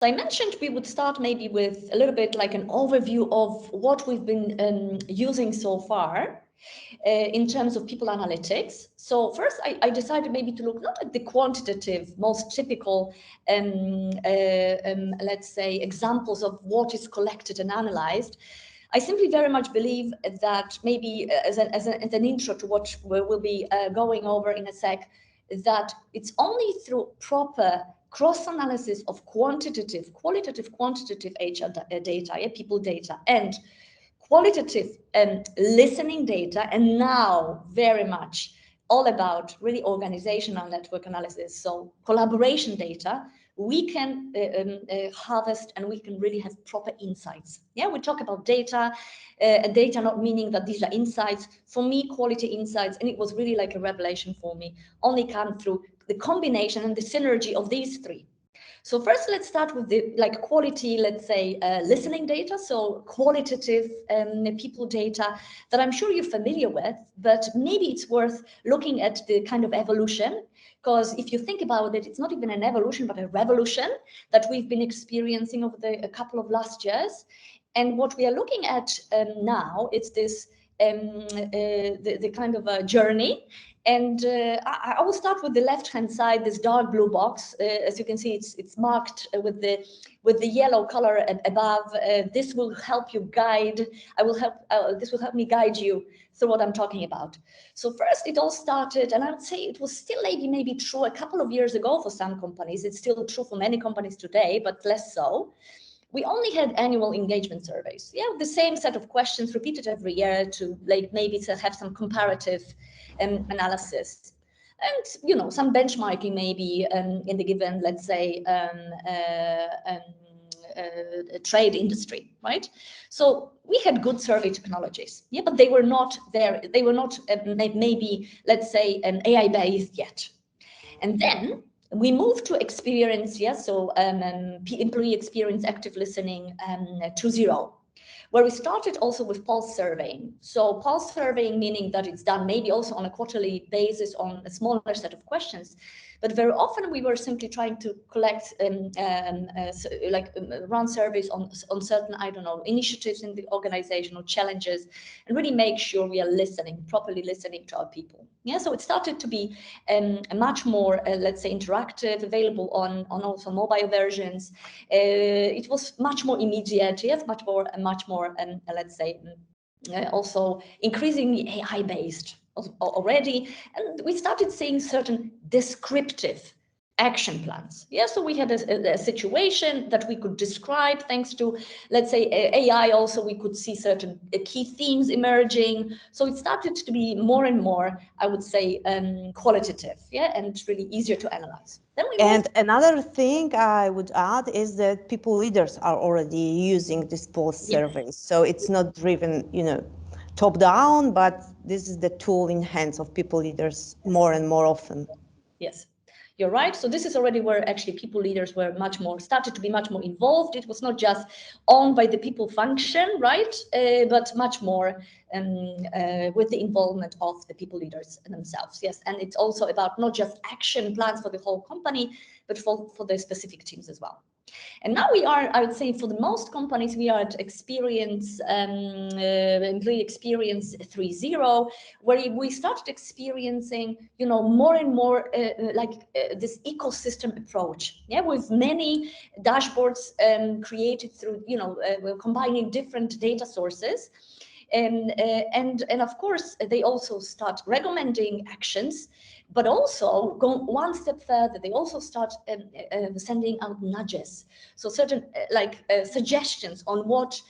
So I mentioned we would start maybe with a little bit like an overview of what we've been using so far in terms of people analytics. So first, I decided maybe to look not at the quantitative, most typical, let's say, examples of what is collected and analyzed. I simply very much believe that maybe as an intro to what we'll be going over in a sec, that it's only through proper cross-analysis of qualitative, quantitative HR data, yeah, people data, and qualitative listening data, and now very much all about really organizational network analysis, so collaboration data, we can harvest and we can really have proper insights. Yeah, we talk about data, data not meaning that these are insights. For me, quality insights, and it was really like a revelation for me, only come through the combination and the synergy of these three. So first, let's start with the like quality, let's say, listening data. So qualitative people data that I'm sure you're familiar with, but maybe it's worth looking at the kind of evolution. Because if you think about it, it's not even an evolution, but a revolution that we've been experiencing over a couple of last years. And what we are looking at now, it's this the kind of a journey. And I will start with the left-hand side, this dark blue box. As you can see, it's marked with the yellow color above. This will help you guide. This will help me guide you through what I'm talking about. So first, it all started, and I would say it was still maybe true a couple of years ago for some companies. It's still true for many companies today, but less so. We only had annual engagement surveys. Yeah, the same set of questions repeated every year to like maybe to have some comparative analysis, and some benchmarking maybe in the given, let's say, trade industry, right? So we had good survey technologies, yeah, but they were not there. They were not maybe, let's say, AI based yet. And then we moved to experience, yes, so employee experience active listening 2.0, where we started also with pulse surveying. So pulse surveying meaning that it's done maybe also on a quarterly basis on a smaller set of questions. But very often we were simply trying to collect, run surveys on certain, I don't know, initiatives in the organization or challenges, and really make sure we are properly listening to our people. Yeah, so it started to be much more, let's say, interactive, available on also mobile versions. It was much more immediate, yes, much more, let's say, also increasingly AI based already, and we started seeing certain descriptive action plans. Yeah, so we had a situation that we could describe thanks to, let's say, AI. Also, we could see certain key themes emerging. So it started to be more and more, I would say, qualitative, yeah, and really easier to analyze. And another thing I would add is that people leaders are already using this pulse surveys. So it's not driven, top down, but this is the tool in hands of people leaders more and more often. Yes, you're right. So this is already where actually people leaders were started to be much more involved. It was not just owned by the people function, right? But much more with the involvement of the people leaders themselves. Yes, and it's also about not just action plans for the whole company, but for the specific teams as well. And now we are, I would say, for the most companies, we are at employee experience 3.0, where we started experiencing, more and more this ecosystem approach. Yeah, with many dashboards created through, combining different data sources. And of course, they also start recommending actions, but also go one step further. They also start sending out nudges. So certain suggestions on what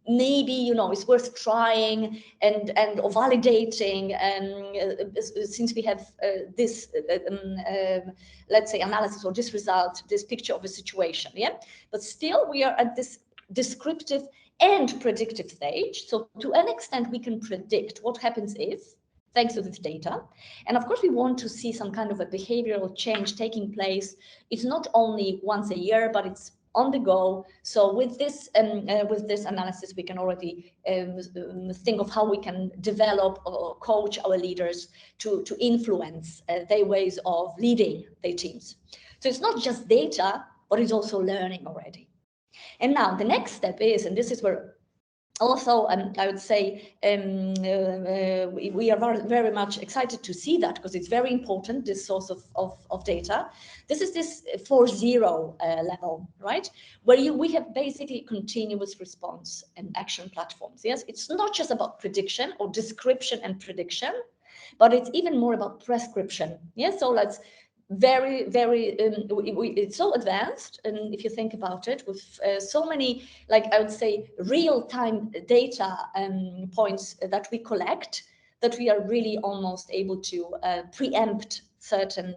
maybe is worth trying and or validating, since we have this let's say analysis or this result, this picture of a situation. Yeah, but still we are at this descriptive and predictive stage. So to an extent we can predict what happens if, thanks to this data. And of course we want to see some kind of a behavioral change taking place. It's not only once a year, but it's on the go. So with this analysis, we can already think of how we can develop or coach our leaders to influence their ways of leading their teams. So it's not just data, but is also learning already. And now the next step is, and this is where also, I would say we are very much excited to see that, because it's very important, this source of data. This is this 4.0 level, right? Where we have basically continuous response and action platforms. Yes, it's not just about prediction or description and prediction, but it's even more about prescription. Yes, so let's very, it's so advanced, and if you think about it, with so many, like I would say, real-time data points that we collect, that we are really almost able to preempt certain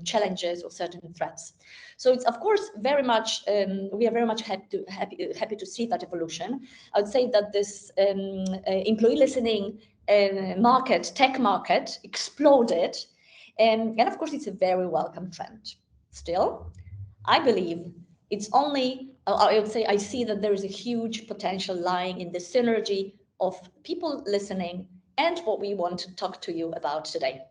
challenges or certain threats. So it's of course very much, we are very much happy to see that evolution. I would say that this employee listening market, tech market, exploded. And of course, it's a very welcome trend. Still, I believe it's only, I would say, I see that there is a huge potential lying in the synergy of people listening and what we want to talk to you about today.